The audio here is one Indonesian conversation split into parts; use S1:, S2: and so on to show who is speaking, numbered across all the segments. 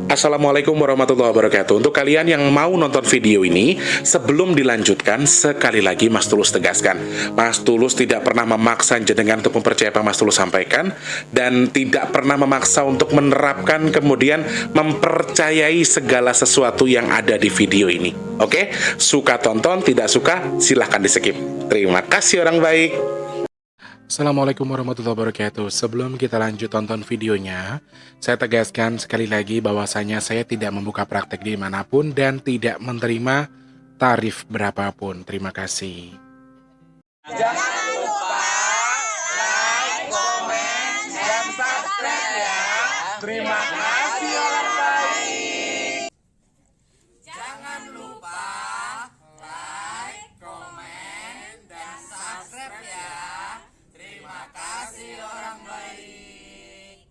S1: Assalamualaikum warahmatullahi wabarakatuh. Untuk kalian yang mau nonton video ini, sebelum dilanjutkan, sekali lagi Mas Tulus tegaskan, Mas Tulus tidak pernah memaksa jenengan untuk mempercayai apa Mas Tulus sampaikan, dan tidak pernah memaksa untuk menerapkan kemudian mempercayai segala sesuatu yang ada di video ini. Oke? Suka tonton, tidak suka silahkan di skip. Terima kasih orang baik. Assalamualaikum warahmatullahi wabarakatuh. Sebelum kita lanjut tonton videonya, saya tegaskan sekali lagi bahwasanya saya tidak membuka praktek dimanapun dan tidak menerima tarif berapapun. Terima kasih.
S2: Jangan lupa like, komen, dan subscribe ya. Terima kasih orang baik. Jangan lupa like, komen, dan subscribe ya. Terima kasih orang baik.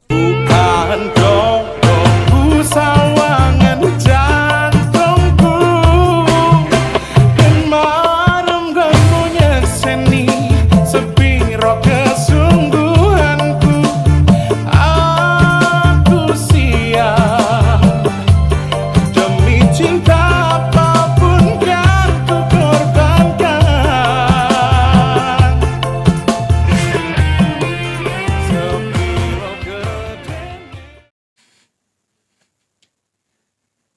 S3: Bukan dongku sawangan jantungku dan marem ganggunya seni sepiro kesungguhanku. Aku siap demi cinta apapun kan ku korbankan. Sepiro gedenya.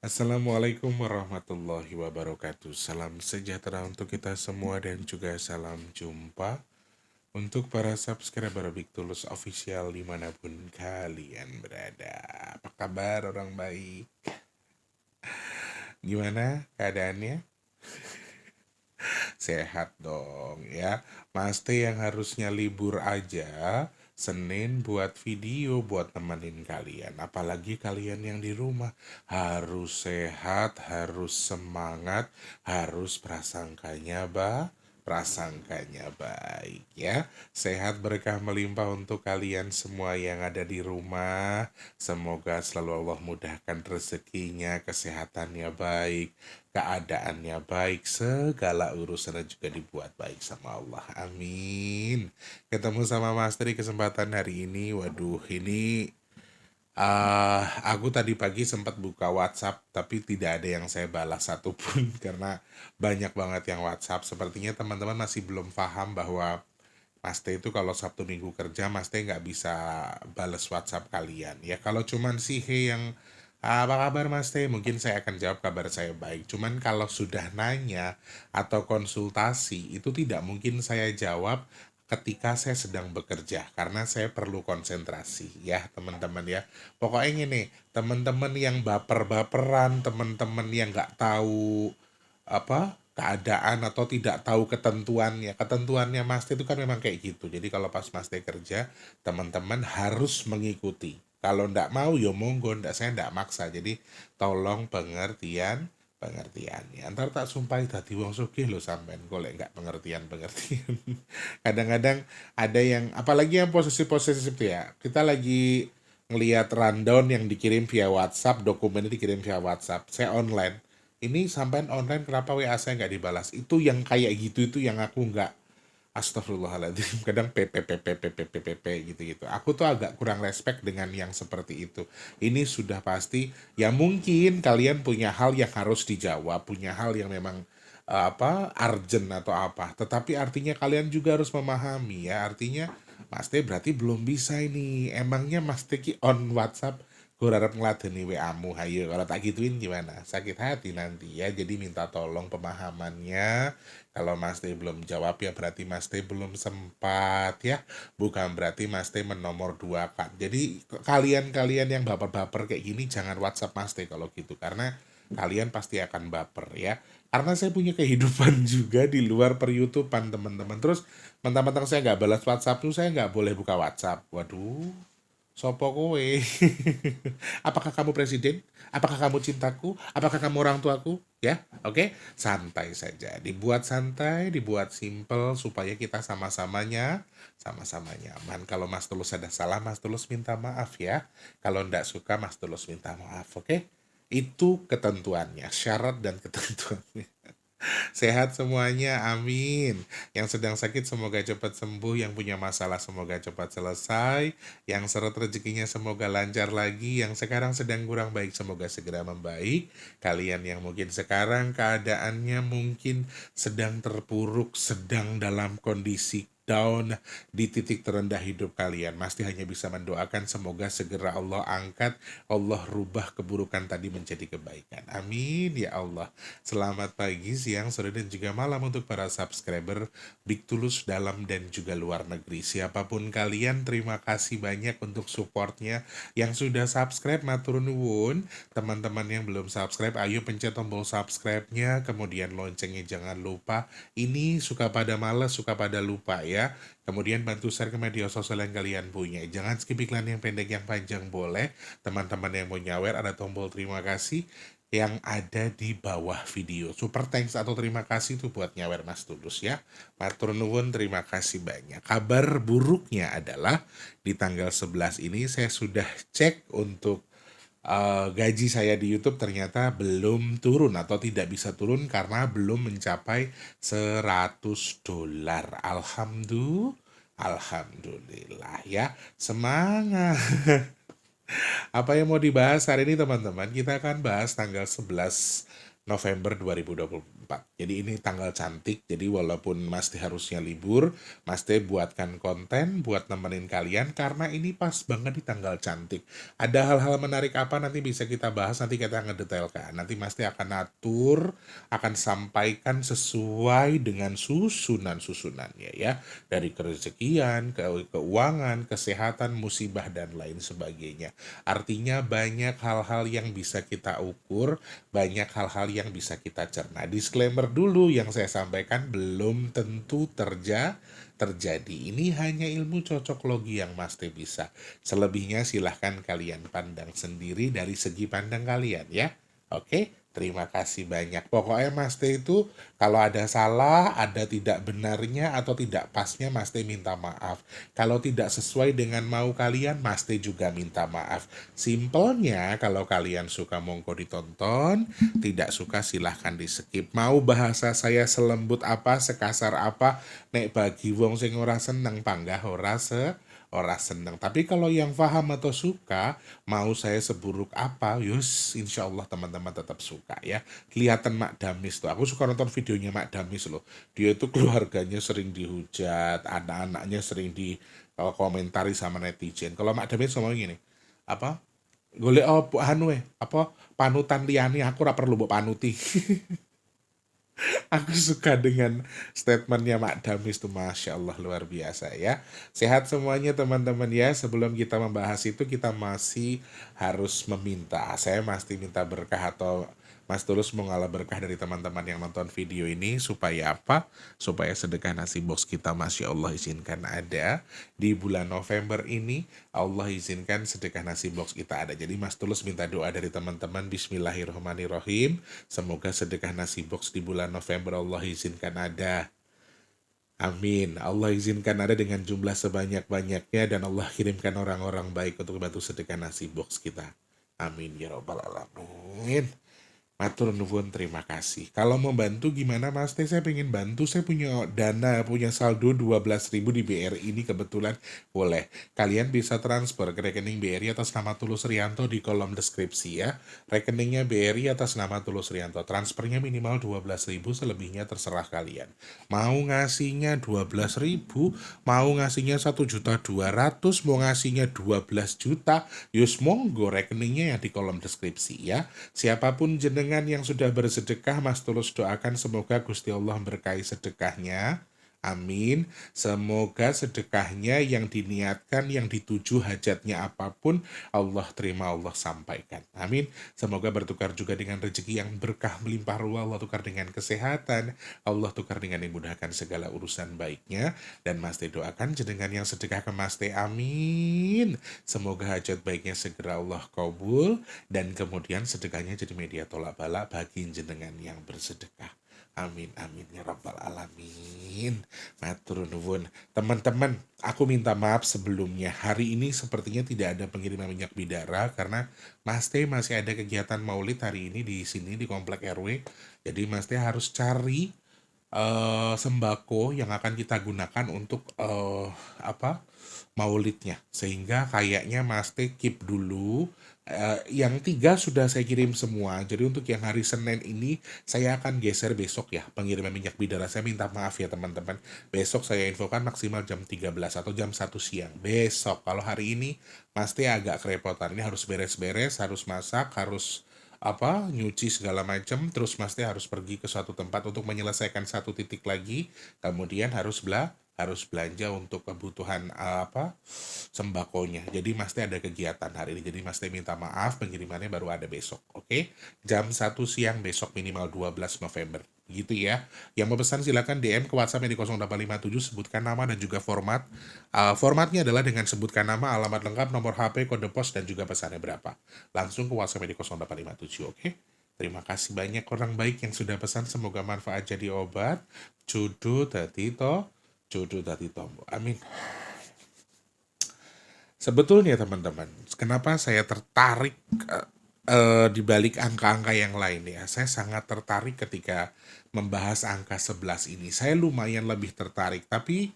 S1: Assalamualaikum warahmatullahi wabarakatuh. Salam sejahtera untuk kita semua dan juga salam jumpa untuk para subscriber Big Tulus Official dimanapun kalian berada. Apa kabar orang baik? Gimana keadaannya? Sehat dong ya. Mas T yang harusnya libur aja, Senin buat video buat nemenin kalian. Apalagi kalian yang di rumah. Harus sehat, harus semangat, harus prasangkanya baik ya. Sehat berkah melimpah untuk kalian semua yang ada di rumah. Semoga selalu Allah mudahkan rezekinya, kesehatannya baik, keadaannya baik, segala urusannya juga dibuat baik sama Allah. Amin. Ketemu sama Mas Tri kesempatan hari ini. Waduh, ini aku tadi pagi sempat buka WhatsApp, tapi tidak ada yang saya balas satupun karena banyak banget yang WhatsApp. Sepertinya teman-teman masih belum paham bahwa Mas T itu kalau Sabtu Minggu kerja, Mas T nggak bisa balas WhatsApp kalian. Ya kalau cuman si He yang apa kabar Mas T, mungkin saya akan jawab kabar saya baik. Cuman kalau sudah nanya atau konsultasi, itu tidak mungkin saya jawab ketika saya sedang bekerja karena saya perlu konsentrasi ya teman-teman ya. Pokoknya gini, teman-teman yang baper-baperan, teman-teman yang nggak tahu apa keadaan atau tidak tahu ketentuannya Mas T itu kan memang kayak gitu. Jadi kalau pas Mas T kerja, teman-teman harus mengikuti. Kalau ndak mau ya monggo, saya ndak maksa. Jadi tolong pengertiannya. Antar tak sumpahi dadi wong sugih lho sampean golek nggak pengertian. Kadang-kadang ada yang apalagi yang posesif-posesif itu ya. Kita lagi ngelihat rundown yang dikirim via WhatsApp, dokumennya dikirim via WhatsApp. Saya online. Ini sampean online kenapa WA saya nggak dibalas? Itu yang kayak gitu itu yang aku nggak. Astagfirullahaladzim, kadang PPPPPPPP gitu-gitu. Aku tuh agak kurang respect dengan yang seperti itu. Ini sudah pasti, ya mungkin kalian punya hal yang harus dijawab, punya hal yang memang urgent atau apa. Tetapi artinya kalian juga harus memahami ya, artinya Mas T berarti belum bisa ini. Emangnya Mas T ki on WhatsApp, gue harap ngeladeni WA-mu, hayo. Kalau tak gituin gimana? Sakit hati nanti ya, jadi minta tolong pemahamannya. Kalau Mas T belum jawab ya berarti Mas T belum sempat ya. Bukan berarti Mas T menomor dua kan. Jadi kalian-kalian yang baper-baper kayak gini jangan WhatsApp Mas T kalau gitu. Karena kalian pasti akan baper ya. Karena saya punya kehidupan juga di luar per YouTubean teman-teman. Terus mentang-mentang saya nggak balas WhatsApp tuh saya nggak boleh buka WhatsApp. Waduh, sopo kowe. Apakah kamu presiden? Apakah kamu cintaku? Apakah kamu orang tuaku? Ya, oke. Santai saja. Dibuat santai, dibuat simple supaya kita sama-sama nyaman. Kalau Mas Tulus ada salah, Mas Tulus minta maaf ya. Kalau ndak suka, Mas Tulus minta maaf, oke? Itu ketentuannya, syarat dan ketentuannya. Sehat semuanya, amin. Yang sedang sakit semoga cepat sembuh, yang punya masalah semoga cepat selesai, yang seret rezekinya semoga lancar lagi, yang sekarang sedang kurang baik semoga segera membaik. Kalian yang mungkin sekarang keadaannya mungkin sedang terpuruk, sedang dalam kondisi down di titik terendah hidup kalian. Pasti hanya bisa mendoakan semoga segera Allah angkat, Allah rubah keburukan tadi menjadi kebaikan. Amin ya Allah. Selamat pagi, siang, sore, dan juga malam untuk para subscriber Big Tulus dalam dan juga luar negeri. Siapapun kalian, terima kasih banyak untuk supportnya. Yang sudah subscribe, matur nuwun. Teman-teman yang belum subscribe, ayo pencet tombol subscribe-nya, kemudian loncengnya jangan lupa. Ini suka pada males, suka pada lupa ya. Kemudian bantu share ke media sosial yang kalian punya. Jangan skip iklan yang pendek, yang panjang boleh. Teman-teman yang mau nyawer, ada tombol terima kasih yang ada di bawah video. Super thanks atau terima kasih itu buat nyawer Mas Tulus ya. Matur nuwun, terima kasih banyak. Kabar buruknya adalah di tanggal 11 ini saya sudah cek untuk gaji saya di YouTube ternyata belum turun atau tidak bisa turun karena belum mencapai $100. Alhamdulillah ya. Semangat. Apa yang mau dibahas hari ini teman-teman? Kita akan bahas tanggal 11 November 2024. Jadi ini tanggal cantik, jadi walaupun Mas Teh harusnya libur, Mas Teh buatkan konten buat nemenin kalian karena ini pas banget di tanggal cantik. Ada hal-hal menarik apa nanti bisa kita bahas, nanti kita ngedetailkan. Nanti Mas Teh akan atur, akan sampaikan sesuai dengan susunan-susunannya ya. Dari kerezekian, keuangan, kesehatan, musibah, dan lain sebagainya. Artinya banyak hal-hal yang bisa kita ukur, banyak hal-hal yang bisa kita cerna. Disclaimer dulu yang saya sampaikan belum tentu terjadi. Ini hanya ilmu cocoklogi yang Mas Teh bisa. Selebihnya silahkan kalian pandang sendiri dari segi pandang kalian ya. Oke, terima kasih banyak. Pokoknya Mas Teh itu kalau ada salah, ada tidak benarnya atau tidak pasnya Mas Teh minta maaf. Kalau tidak sesuai dengan mau kalian, Mas Teh juga minta maaf. Simpelnya kalau kalian suka monggo ditonton, tidak suka silahkan di skip. Mau bahasa saya selembut apa, sekasar apa, nek bagi wong sing ora seneng panggah ora seneng. Tapi kalau yang paham atau suka, mau saya seburuk apa, yus insya Allah teman-teman tetap suka ya. Kelihatan Mak Damis tuh, aku suka nonton videonya Mak Damis loh. Dia itu keluarganya sering dihujat, anak-anaknya sering di komentari sama netizen. Kalau Mak Damis ngomong gini, apa? Golek apa anu apa panutan liyane aku ora perlu mbok panuti. Aku suka dengan statementnya Mak Damis tuh, Masya Allah luar biasa ya. Sehat semuanya teman-teman ya. Sebelum kita membahas itu kita masih harus meminta. Saya mesti minta berkah atau Mas Tulus mau ngalah berkah dari teman-teman yang nonton video ini supaya apa? Supaya sedekah nasi box kita Masya Allah izinkan ada di bulan November ini. Allah izinkan sedekah nasi box kita ada. Jadi Mas Tulus minta doa dari teman-teman. Bismillahirrahmanirrahim. Semoga sedekah nasi box di bulan November Allah izinkan ada. Amin. Allah izinkan ada dengan jumlah sebanyak-banyaknya dan Allah kirimkan orang-orang baik untuk bantu sedekah nasi box kita. Amin ya robbal alamin. Matur nuwun, terima kasih. Kalau mau bantu gimana Mas Teh? Saya pengen bantu, saya punya dana, punya saldo 12.000 di BRI ini kebetulan boleh. Kalian bisa transfer ke rekening BRI atas nama Tulus Rianto di kolom deskripsi ya. Rekeningnya BRI atas nama Tulus Rianto. Transfernya minimal 12.000, selebihnya terserah kalian. Mau ngasihnya 12.000, mau ngasihnya 1.200.000, mau ngasihnya 12 juta, yus monggo rekeningnya yang di kolom deskripsi ya. Siapapun jenengan yang sudah bersedekah, Mas Tulus doakan semoga Gusti Allah berkahi sedekahnya. Amin. Semoga sedekahnya yang diniatkan, yang dituju hajatnya apapun, Allah terima, Allah sampaikan. Amin. Semoga bertukar juga dengan rezeki yang berkah melimpah ruah, Allah tukar dengan kesehatan, Allah tukar dengan yang mudahkan segala urusan baiknya. Dan Mas Teh doakan jenengan yang sedekah ke Mas Teh, amin. Semoga hajat baiknya segera Allah kabul, dan kemudian sedekahnya jadi media tolak bala bagi jenengan yang bersedekah. Amin, amin ya rabbal alamin. Matur nuwun. Teman-teman, aku minta maaf sebelumnya. Hari ini sepertinya tidak ada pengiriman minyak bidara karena Mas T masih ada kegiatan Maulid hari ini di sini di komplek RW. Jadi Mas T harus cari sembako yang akan kita gunakan untuk apa? Maulidnya. Sehingga kayaknya Mas T keep dulu. Yang 3 sudah saya kirim semua. Jadi untuk yang hari Senin ini saya akan geser besok ya pengiriman minyak bidara. Saya minta maaf ya teman-teman. Besok saya infokan maksimal jam 13 atau jam 1 siang. Besok. Kalau hari ini Mas T agak kerepotan. Ini harus beres-beres, harus masak, harus apa nyuci segala macam, terus Mas Teh harus pergi ke suatu tempat untuk menyelesaikan satu titik lagi, kemudian harus belanja untuk kebutuhan apa sembakonya. Jadi Mas Teh ada kegiatan hari ini. Jadi Mas Teh minta maaf pengirimannya baru ada besok. Oke? Jam 1 siang besok minimal 12 November. Gitu ya. Yang mau pesan silakan DM ke WhatsApp di 0857 sebutkan nama dan juga format. Formatnya adalah dengan sebutkan nama, alamat lengkap, nomor HP, kode pos dan juga pesannya berapa. Langsung ke WhatsApp di 0857, oke? Terima kasih banyak orang baik yang sudah pesan. Semoga manfaat jadi obat. Jodoh dadi tombo. Amin. Sebetulnya teman-teman, kenapa saya tertarik di balik angka-angka yang lain ya? Saya sangat tertarik ketika membahas angka 11 ini. Saya lumayan lebih tertarik, tapi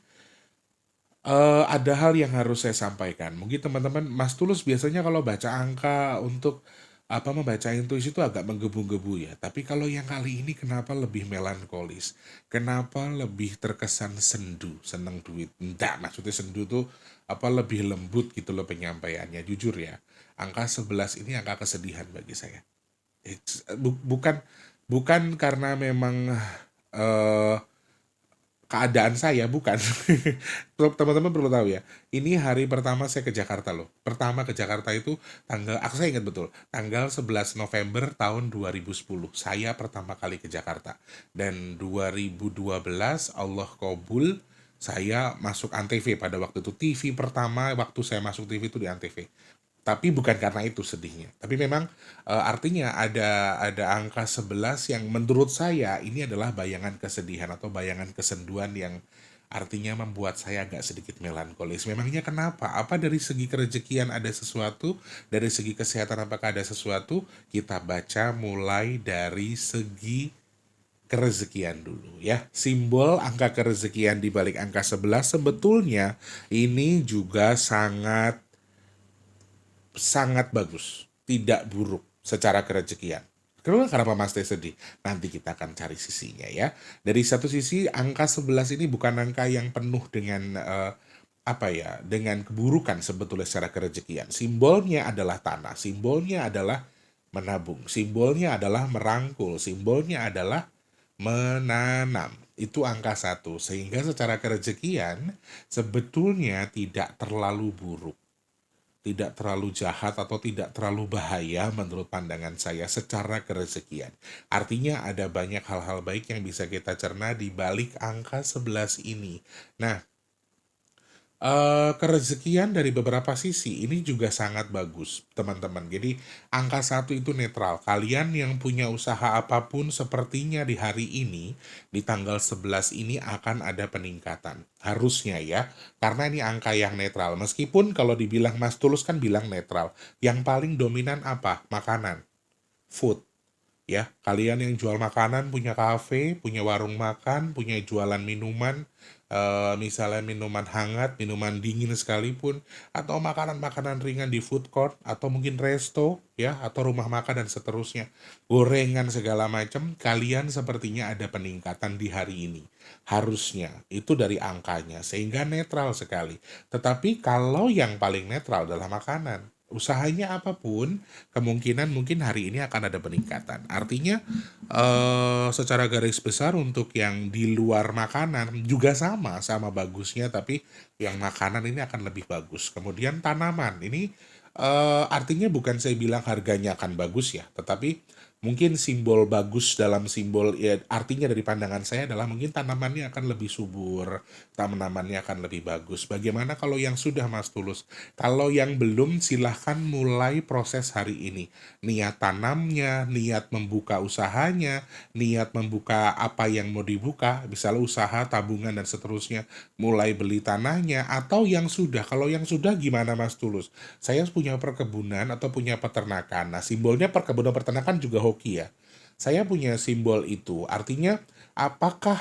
S1: ada hal yang harus saya sampaikan. Mungkin teman-teman, Mas Tulus biasanya kalau baca angka untuk membaca intuisi itu agak menggebu-gebu ya. Tapi kalau yang kali ini kenapa lebih melankolis? Kenapa lebih terkesan sendu, seneng duit? Enggak, maksudnya sendu tuh lebih lembut gitu loh penyampaiannya. Jujur ya, angka 11 ini angka kesedihan bagi saya. Bukan bukan karena memang eh keadaan saya, bukan. Teman-teman perlu tahu ya, ini hari pertama saya ke Jakarta loh. Pertama ke Jakarta itu saya ingat betul, tanggal 11 November tahun 2010. Saya pertama kali ke Jakarta. Dan 2012 Allah kabul, saya masuk Antv pada waktu itu. TV pertama waktu saya masuk TV itu di Antv. Tapi bukan karena itu sedihnya. Tapi memang artinya ada angka 11 yang menurut saya ini adalah bayangan kesedihan atau bayangan kesenduan yang artinya membuat saya agak sedikit melankolis. Memangnya kenapa? Apa dari segi kerejekian ada sesuatu? Dari segi kesehatan apakah ada sesuatu? Kita baca mulai dari segi kerezekian dulu ya. Simbol angka kerezekian di balik angka 11 sebetulnya ini juga sangat bagus, tidak buruk secara kerezekian. Kenapa Mas Teh sedih? Nanti kita akan cari sisinya ya. Dari satu sisi angka 11 ini bukan angka yang penuh dengan dengan keburukan sebetulnya secara kerezekian. Simbolnya adalah tanah, simbolnya adalah menabung, simbolnya adalah merangkul, simbolnya adalah menanam. Itu angka 1. Sehingga secara kerezekian sebetulnya tidak terlalu buruk, tidak terlalu jahat atau tidak terlalu bahaya menurut pandangan saya secara kerezekian. Artinya ada banyak hal-hal baik yang bisa kita cerna di balik angka 11 ini. Nah, kerezekian dari beberapa sisi ini juga sangat bagus, teman-teman. Jadi angka 1 itu netral. Kalian yang punya usaha apapun sepertinya di hari ini, di tanggal 11 ini akan ada peningkatan. Harusnya ya, karena ini angka yang netral. Meskipun kalau dibilang Mas Tulus kan bilang netral. Yang paling dominan apa? Makanan, food. Ya, kalian yang jual makanan, punya kafe, punya warung makan, punya jualan minuman, misalnya minuman hangat, minuman dingin sekalipun, atau makanan-makanan ringan di food court, atau mungkin resto, ya, atau rumah makan dan seterusnya, gorengan segala macam, kalian sepertinya ada peningkatan di hari ini. Harusnya, itu dari angkanya, sehingga netral sekali. Tetapi kalau yang paling netral adalah makanan, usahanya apapun, kemungkinan mungkin hari ini akan ada peningkatan. Artinya secara garis besar untuk yang di luar makanan juga sama bagusnya, tapi yang makanan ini akan lebih bagus. Kemudian tanaman ini artinya bukan saya bilang harganya akan bagus ya, tetapi Mungkin simbol bagus dalam simbol ya, artinya dari pandangan saya adalah mungkin tanamannya akan lebih subur, tanamannya akan lebih bagus. Bagaimana kalau yang sudah Mas Tulus? Kalau yang belum silahkan mulai proses hari ini. Niat tanamnya, niat membuka usahanya, niat membuka apa yang mau dibuka, misalnya usaha, tabungan, dan seterusnya, mulai beli tanahnya, atau yang sudah. Kalau yang sudah gimana Mas Tulus? Saya punya perkebunan atau punya peternakan. Nah, simbolnya perkebunan peternakan juga hoki ya. Saya punya simbol itu. Artinya, apakah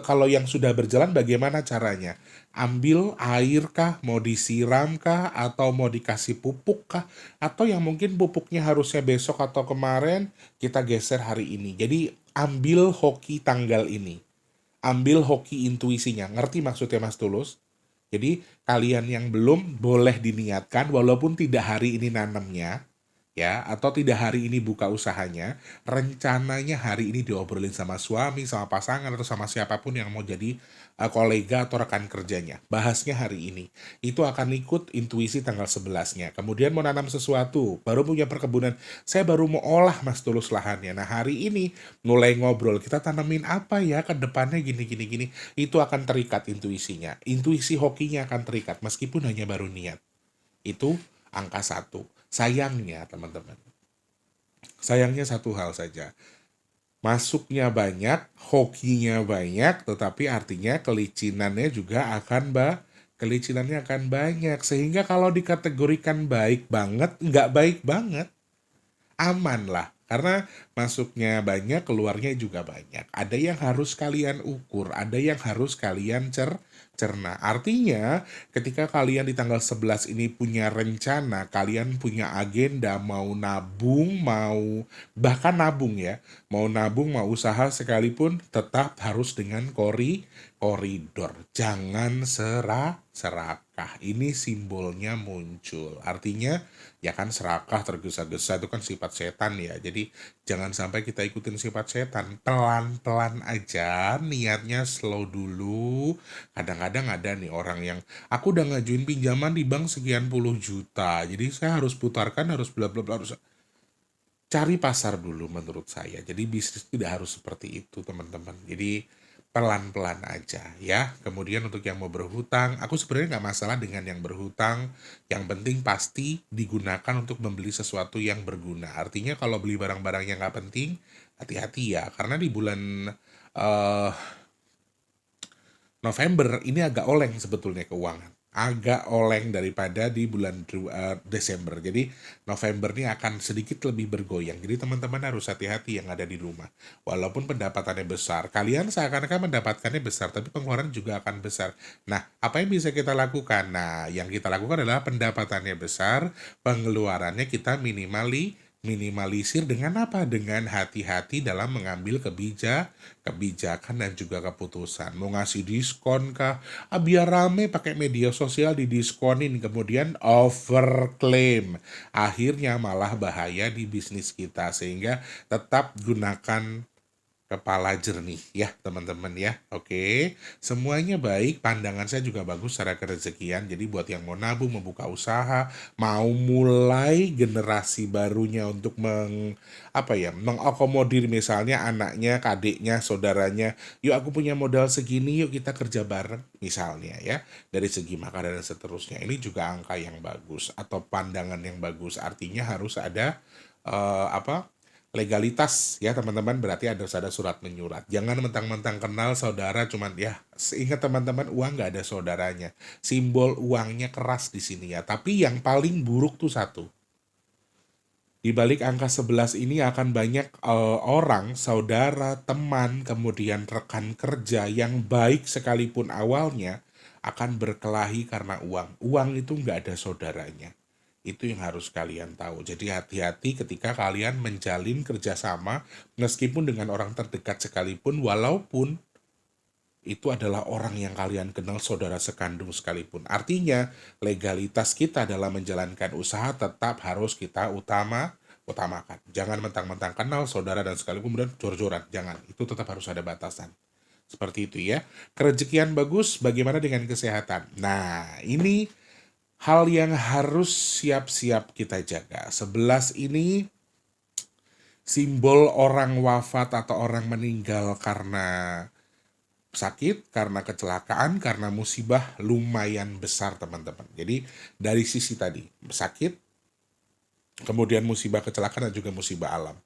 S1: kalau yang sudah berjalan bagaimana caranya? Ambil air kah, mau disiram kah, atau mau dikasih pupuk kah? Atau yang mungkin pupuknya harusnya besok atau kemarin, kita geser hari ini. Jadi, ambil hoki tanggal ini. Ambil hoki intuisinya. Ngerti maksudnya Mas Tulus? Jadi kalian yang belum boleh diniatkan walaupun tidak hari ini nanamnya ya atau tidak hari ini buka usahanya, rencananya hari ini diobrolin sama suami, sama pasangan atau sama siapapun yang mau jadi kolega atau rekan kerjanya. Bahasnya hari ini. Itu akan ikut intuisi tanggal 11-nya. Kemudian mau nanam sesuatu, baru punya perkebunan. Saya baru mau olah Mas Tulus lahannya. Nah, hari ini mulai ngobrol, kita tanamin apa ya ke depannya gini gini gini. Itu akan terikat intuisinya. Intuisi hokinya akan terikat meskipun hanya baru niat. Itu angka 1. Sayangnya teman-teman. Sayangnya satu hal saja. Masuknya banyak, hokinya banyak, tetapi artinya kelicinannya juga akan kelicinannya akan banyak. Sehingga kalau dikategorikan baik banget, nggak baik banget. Aman lah. Karena masuknya banyak, keluarnya juga banyak. Ada yang harus kalian ukur, ada yang harus kalian cerna. Artinya, ketika kalian di tanggal 11 ini punya rencana, kalian punya agenda, mau nabung, mau bahkan nabung ya, mau nabung, mau usaha sekalipun, tetap harus dengan koridor. Jangan serakah. Ini simbolnya muncul. Artinya, ya kan serakah tergesa-gesa itu kan sifat setan ya. Jadi jangan sampai kita ikutin sifat setan. Pelan-pelan aja, niatnya slow dulu. Kadang-kadang ada nih orang yang aku udah ngajuin pinjaman di bank sekian puluh juta. Jadi saya harus putarkan, harus bla bla bla, harus cari pasar dulu menurut saya. Jadi bisnis tidak harus seperti itu, teman-teman. Jadi pelan-pelan aja ya. Kemudian untuk yang mau berhutang, aku sebenarnya nggak masalah dengan yang berhutang. Yang penting pasti digunakan untuk membeli sesuatu yang berguna. Artinya kalau beli barang-barang yang nggak penting, hati-hati ya. Karena di bulan eh, November ini agak oleng sebetulnya keuangan. Agak oleng daripada di bulan Desember. Jadi November ini akan sedikit lebih bergoyang. Jadi teman-teman harus hati-hati yang ada di rumah. Walaupun pendapatannya besar. Kalian seakan-akan mendapatkannya besar, tapi pengeluaran juga akan besar. Nah, apa yang bisa kita lakukan? Nah, yang kita lakukan adalah pendapatannya besar, pengeluarannya kita minimalisir dengan apa? Dengan hati-hati dalam mengambil kebijakan dan juga keputusan. Mau ngasih diskon kah? Biar rame pakai media sosial didiskonin, kemudian overclaim. Akhirnya malah bahaya di bisnis kita. Sehingga tetap gunakan kepala jernih ya teman-teman ya. Oke, semuanya baik, pandangan saya juga bagus secara kerezekian. Jadi buat yang mau nabung, membuka usaha, mau mulai generasi barunya untuk mengakomodir misalnya anaknya, kadiknya, saudaranya, yuk aku punya modal segini, yuk kita kerja bareng misalnya ya. Dari segi makanan dan seterusnya. Ini juga angka yang bagus atau pandangan yang bagus. Artinya harus ada legalitas ya teman-teman, berarti ada surat menyurat. Jangan mentang-mentang kenal saudara cuman ya, ingat teman-teman, uang nggak ada saudaranya. Simbol uangnya keras di sini ya. Tapi yang paling buruk tuh satu. Di balik angka 11 ini akan banyak orang, saudara, teman, kemudian rekan kerja yang baik sekalipun awalnya akan berkelahi karena uang. Uang itu nggak ada saudaranya. Itu yang harus kalian tahu. Jadi hati-hati ketika kalian menjalin kerjasama meskipun dengan orang terdekat sekalipun, walaupun itu adalah orang yang kalian kenal, saudara sekandung sekalipun. Artinya legalitas kita dalam menjalankan usaha tetap harus kita utamakan. Jangan mentang-mentang kenal saudara dan sekalipun kemudian jor-joran. Jangan. Itu tetap harus ada batasan. Seperti itu ya. Kerezekian bagus, bagaimana dengan kesehatan? Nah, ini hal yang harus siap-siap kita jaga. 11 ini simbol orang wafat atau orang meninggal karena sakit, karena kecelakaan, karena musibah lumayan besar teman-teman. Jadi dari sisi tadi, sakit, kemudian musibah kecelakaan dan juga musibah alam.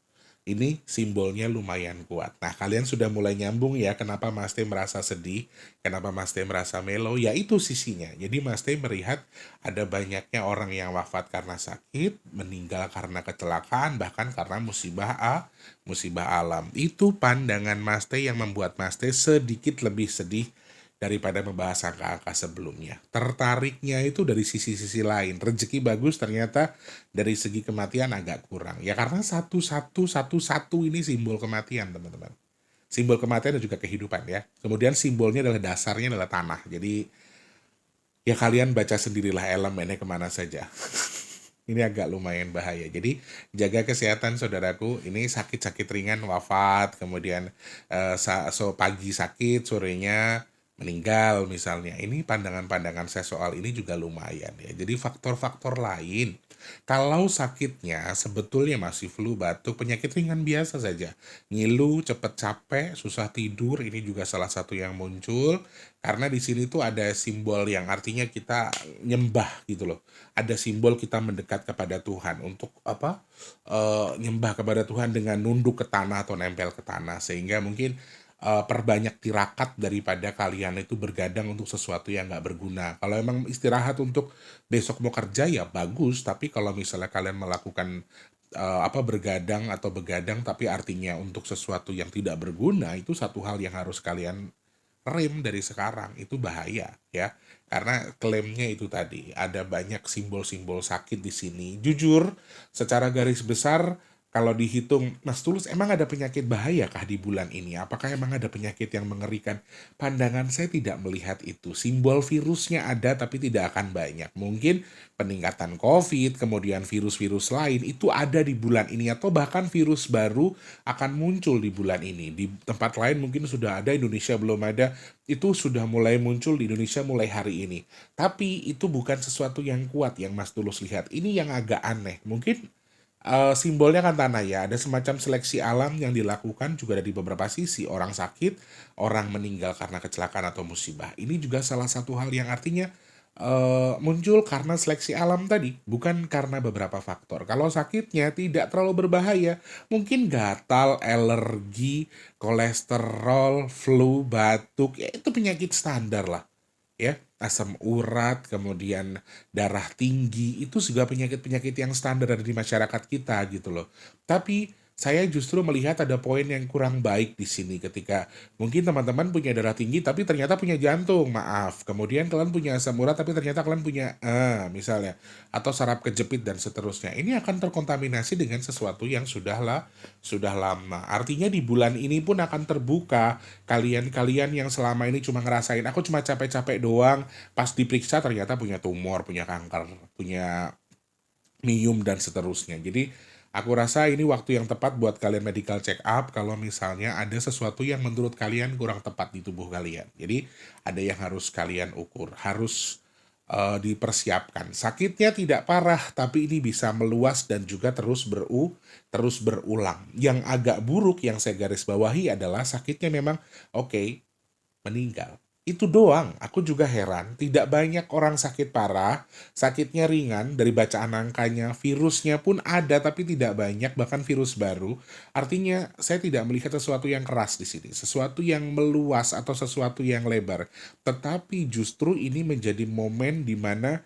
S1: Ini simbolnya lumayan kuat. Nah, kalian sudah mulai nyambung ya kenapa Mas T merasa sedih, kenapa Mas T merasa mellow, ya itu sisinya. Jadi Mas T melihat ada banyaknya orang yang wafat karena sakit, meninggal karena kecelakaan, bahkan karena musibah alam. Itu pandangan Mas T yang membuat Mas T sedikit lebih sedih daripada membahas angka-angka sebelumnya. Tertariknya itu dari sisi-sisi lain. Rezeki bagus ternyata dari segi kematian agak kurang. Ya karena satu ini simbol kematian, teman-teman. Simbol kematian dan juga kehidupan ya. Kemudian simbolnya adalah dasarnya adalah tanah. Jadi ya kalian baca sendirilah elemennya kemana saja. Ini agak lumayan bahaya. Jadi jaga kesehatan saudaraku. Ini sakit-sakit ringan wafat, kemudian pagi sakit, sorenya meninggal misalnya. Ini pandangan-pandangan saya soal ini juga lumayan ya. Jadi faktor-faktor lain. Kalau sakitnya sebetulnya masih flu, batuk, penyakit ringan biasa saja. Ngilu, cepet capek, susah tidur, ini juga salah satu yang muncul. Karena di sini tuh ada simbol yang artinya kita nyembah gitu loh. Ada simbol kita mendekat kepada Tuhan untuk apa? Nyembah kepada Tuhan dengan nunduk ke tanah atau nempel ke tanah, sehingga mungkin perbanyak tirakat daripada kalian itu bergadang untuk sesuatu yang nggak berguna. Kalau emang istirahat untuk besok mau kerja ya bagus, tapi kalau misalnya kalian melakukan bergadang atau begadang tapi artinya untuk sesuatu yang tidak berguna, itu satu hal yang harus kalian rem dari sekarang. Itu bahaya ya, karena klaimnya itu tadi ada banyak simbol-simbol sakit di sini. Jujur secara garis besar kalau dihitung, Mas Tulus, emang ada penyakit bahaya kah di bulan ini? Apakah emang ada penyakit yang mengerikan? Pandangan saya tidak melihat itu. Simbol virusnya ada tapi tidak akan banyak. Mungkin peningkatan COVID, kemudian virus-virus lain itu ada di bulan ini, atau bahkan virus baru akan muncul di bulan ini. Di tempat lain mungkin sudah ada, Indonesia belum ada. Itu sudah mulai muncul di Indonesia mulai hari ini. Tapi itu bukan sesuatu yang kuat yang Mas Tulus lihat. Ini yang agak aneh. Mungkin simbolnya kan tanah ya, ada semacam seleksi alam yang dilakukan juga dari beberapa sisi. Orang sakit, orang meninggal karena kecelakaan atau musibah. Ini juga salah satu hal yang artinya muncul karena seleksi alam tadi, bukan karena beberapa faktor. Kalau sakitnya tidak terlalu berbahaya, mungkin gatal, alergi, kolesterol, flu, batuk, ya itu penyakit standar lah ya, asam urat, kemudian darah tinggi, itu juga penyakit-penyakit yang standar ada di masyarakat kita gitu loh. Tapi saya justru melihat ada poin yang kurang baik di sini ketika mungkin teman-teman punya darah tinggi tapi ternyata punya jantung, maaf. Kemudian kalian punya asam urat tapi ternyata kalian punya misalnya, atau saraf kejepit dan seterusnya. Ini akan terkontaminasi dengan sesuatu yang sudah lama. Artinya di bulan ini pun akan terbuka kalian-kalian yang selama ini cuma ngerasain aku cuma capek-capek doang, pas diperiksa ternyata punya tumor, punya kanker, punya miom dan seterusnya. Jadi aku rasa ini waktu yang tepat buat kalian medical check up kalau misalnya ada sesuatu yang menurut kalian kurang tepat di tubuh kalian. Jadi ada yang harus kalian ukur, harus dipersiapkan. Sakitnya tidak parah, tapi ini bisa meluas dan juga terus berulang. Yang agak buruk yang saya garis bawahi adalah sakitnya memang oke, meninggal. Itu doang, aku juga heran, tidak banyak orang sakit parah, sakitnya ringan, dari bacaan angkanya, virusnya pun ada tapi tidak banyak, bahkan virus baru. Artinya saya tidak melihat sesuatu yang keras di sini, sesuatu yang meluas atau sesuatu yang lebar. Tetapi justru ini menjadi momen di mana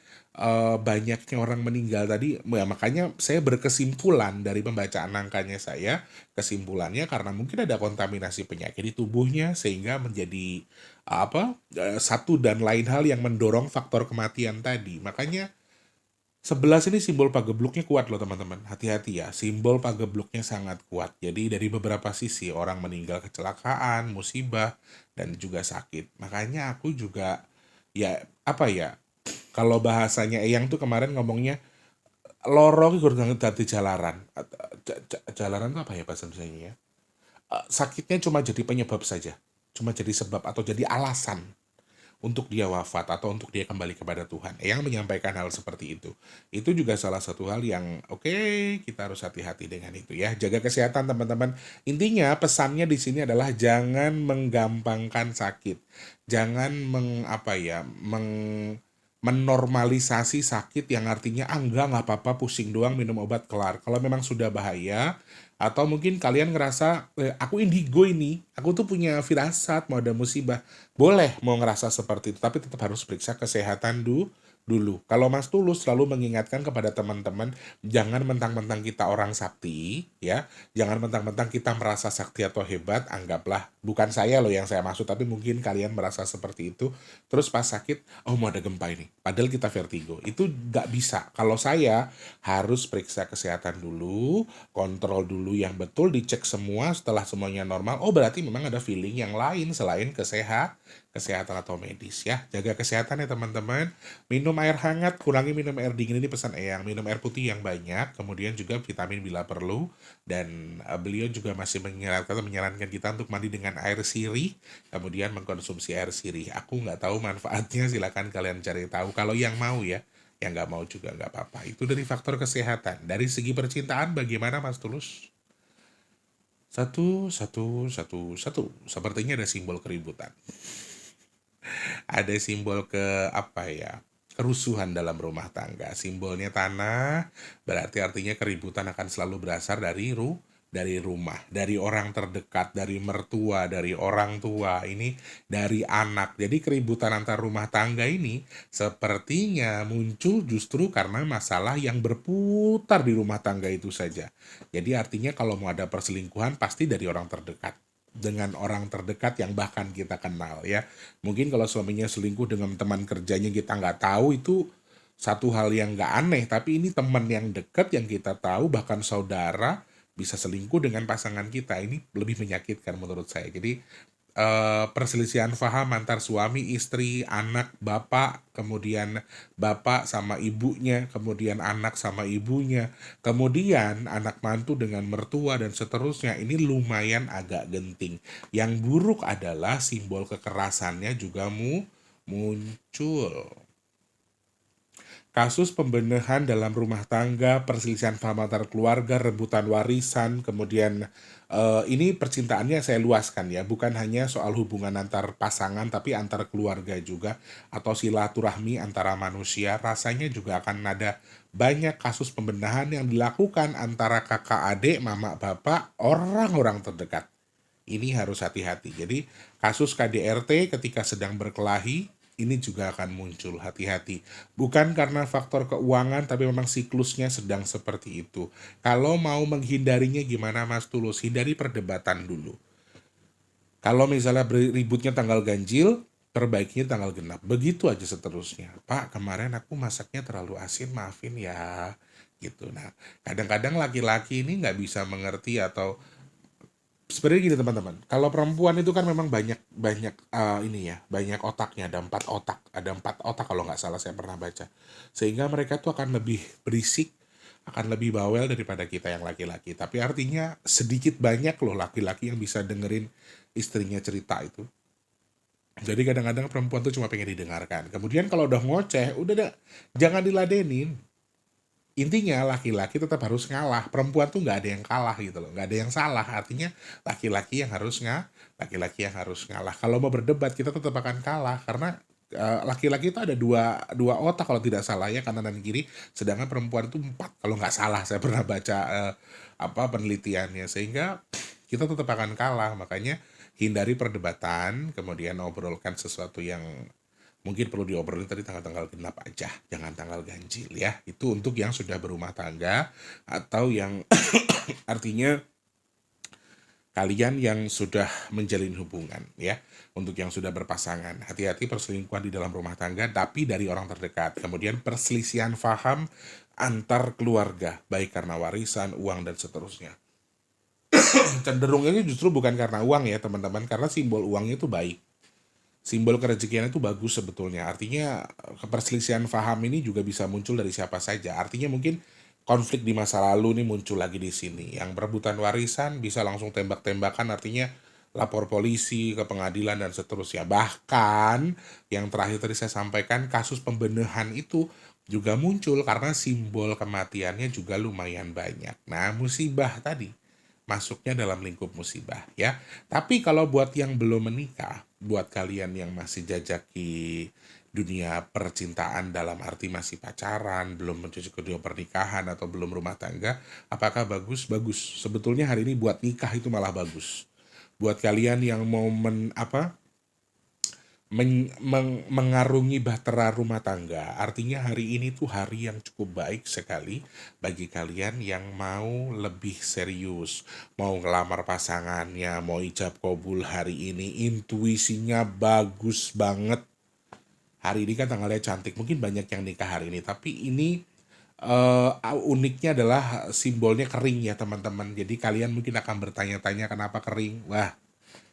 S1: banyaknya orang meninggal tadi, ya makanya saya berkesimpulan dari pembacaan angkanya saya, kesimpulannya karena mungkin ada kontaminasi penyakit di tubuhnya sehingga menjadi satu dan lain hal yang mendorong faktor kematian tadi. Makanya 11 ini simbol pagebluknya kuat loh teman-teman. Hati-hati ya, simbol pagebluknya sangat kuat. Jadi dari beberapa sisi orang meninggal kecelakaan, musibah, dan juga sakit. Makanya aku juga ya kalau bahasanya Eyang tuh kemarin ngomongnya loro ki gur dadi jalaran. Jalaran itu apa ya bahasa Indonesianya ya? Sakitnya cuma jadi penyebab saja. Cuma jadi sebab atau jadi alasan untuk dia wafat atau untuk dia kembali kepada Tuhan. Yang menyampaikan hal seperti itu. Itu juga salah satu hal yang oke, kita harus hati-hati dengan itu ya. Jaga kesehatan teman-teman. Intinya pesannya di sini adalah jangan menggampangkan sakit. Jangan menormalisasi sakit yang artinya nggak apa-apa, pusing doang, minum obat kelar. Kalau memang sudah bahaya, atau mungkin kalian ngerasa aku indigo ini, aku tuh punya firasat mau ada musibah, boleh mau ngerasa seperti itu, tapi tetap harus periksa kesehatan dulu. Kalau Mas Tulus selalu mengingatkan kepada teman-teman, jangan mentang-mentang kita orang sakti, ya, jangan mentang-mentang kita merasa sakti atau hebat, anggaplah, bukan saya loh yang saya maksud, tapi mungkin kalian merasa seperti itu, terus pas sakit, oh mau ada gempa ini, padahal kita vertigo, itu nggak bisa. Kalau saya harus periksa kesehatan dulu, kontrol dulu yang betul, dicek semua, setelah semuanya normal, oh berarti memang ada feeling yang lain selain kesehatan atau medis ya. Jaga kesehatan ya teman-teman. Minum air hangat, kurangi minum air dingin, ini pesan Eyang. Minum air putih yang banyak, kemudian juga vitamin bila perlu. Dan beliau juga masih menyarankan kita untuk mandi dengan air sirih, kemudian mengkonsumsi air sirih. Aku nggak tahu manfaatnya, silakan kalian cari tahu. Kalau yang mau ya, yang nggak mau juga nggak apa-apa. Itu dari faktor kesehatan. Dari segi percintaan bagaimana Mas Tulus? Satu. Sepertinya ada simbol keributan. Ada simbol kerusuhan dalam rumah tangga. Simbolnya tanah, berarti artinya keributan akan selalu berasal dari rumah, dari orang terdekat, dari mertua, dari orang tua, ini dari anak. Jadi keributan antar rumah tangga ini sepertinya muncul justru karena masalah yang berputar di rumah tangga itu saja. Jadi artinya kalau mau ada perselingkuhan pasti dari orang terdekat, dengan orang terdekat yang bahkan kita kenal ya. Mungkin kalau suaminya selingkuh dengan teman kerjanya kita nggak tahu, itu satu hal yang nggak aneh, tapi ini teman yang dekat yang kita tahu, bahkan saudara bisa selingkuh dengan pasangan kita, ini lebih menyakitkan menurut saya. Jadi perselisihan paham antar suami, istri, anak, bapak, kemudian bapak sama ibunya, kemudian anak sama ibunya, kemudian anak mantu dengan mertua, dan seterusnya. Ini lumayan agak genting. Yang buruk adalah simbol kekerasannya juga muncul. Kasus pembenahan dalam rumah tangga, perselisihan paham antar keluarga, rebutan warisan, kemudian ini percintaannya saya luaskan ya, bukan hanya soal hubungan antar pasangan, tapi antar keluarga juga, atau silaturahmi antara manusia. Rasanya juga akan ada banyak kasus pembenahan yang dilakukan antara kakak adik, mama bapak, orang-orang terdekat. Ini harus hati-hati. Jadi kasus KDRT ketika sedang berkelahi, ini juga akan muncul, hati-hati. Bukan karena faktor keuangan, tapi memang siklusnya sedang seperti itu. Kalau mau menghindarinya gimana Mas Tulus? Hindari perdebatan dulu. Kalau misalnya ributnya tanggal ganjil, perbaikinya tanggal genap. Begitu aja seterusnya. Pak, kemarin aku masaknya terlalu asin, maafin ya. Gitu. Nah, kadang-kadang laki-laki ini nggak bisa mengerti, atau sebenarnya gini teman-teman, kalau perempuan itu kan memang banyak banyak otaknya, ada 4 otak kalau nggak salah saya pernah baca, sehingga mereka tuh akan lebih berisik, akan lebih bawel daripada kita yang laki-laki. Tapi artinya sedikit banyak loh laki-laki yang bisa dengerin istrinya cerita itu. Jadi kadang-kadang perempuan tuh cuma pengen didengarkan. Kemudian kalau udah ngoceh, udah deh, jangan diladenin. Intinya laki-laki tetap harus ngalah. Perempuan tuh nggak ada yang kalah gitu loh, nggak ada yang salah. Artinya laki-laki yang harus ngalah. Kalau mau berdebat kita tetap akan kalah, karena laki-laki itu ada dua otak kalau tidak salah ya, kanan dan kiri. Sedangkan perempuan itu 4 kalau nggak salah. Saya pernah baca penelitiannya, sehingga kita tetap akan kalah. Makanya hindari perdebatan, kemudian obrolkan sesuatu yang mungkin perlu diobrolin tadi tanggal-tanggal genap aja, jangan tanggal ganjil ya. Itu untuk yang sudah berumah tangga, atau yang artinya kalian yang sudah menjalin hubungan ya. Untuk yang sudah berpasangan, hati-hati perselingkuhan di dalam rumah tangga, tapi dari orang terdekat. Kemudian perselisihan paham antar keluarga, baik karena warisan, uang, dan seterusnya. Cenderungnya justru bukan karena uang ya teman-teman, karena simbol uangnya itu baik. Simbol kerezekian itu bagus sebetulnya. Artinya perselisihan paham ini juga bisa muncul dari siapa saja. Artinya mungkin konflik di masa lalu ini muncul lagi di sini. Yang berebutan warisan bisa langsung tembak-tembakan, artinya lapor polisi, ke pengadilan dan seterusnya. Bahkan yang terakhir tadi saya sampaikan kasus pembenahan itu juga muncul karena simbol kematiannya juga lumayan banyak. Nah, musibah tadi masuknya dalam lingkup musibah ya. Tapi kalau buat yang belum menikah, buat kalian yang masih jajaki dunia percintaan dalam arti masih pacaran, belum menuju ke dunia pernikahan atau belum rumah tangga, apakah bagus? Bagus. Sebetulnya hari ini buat nikah itu malah bagus. Buat kalian yang mau mengarungi bahtera rumah tangga. Artinya hari ini tuh hari yang cukup baik sekali bagi kalian yang mau lebih serius, mau ngelamar pasangannya, mau ijab kabul hari ini, intuisinya bagus banget. Hari ini kan tanggalnya cantik, mungkin banyak yang nikah hari ini, tapi ini uniknya adalah simbolnya kering ya teman-teman. Jadi kalian mungkin akan bertanya-tanya kenapa kering. Wah,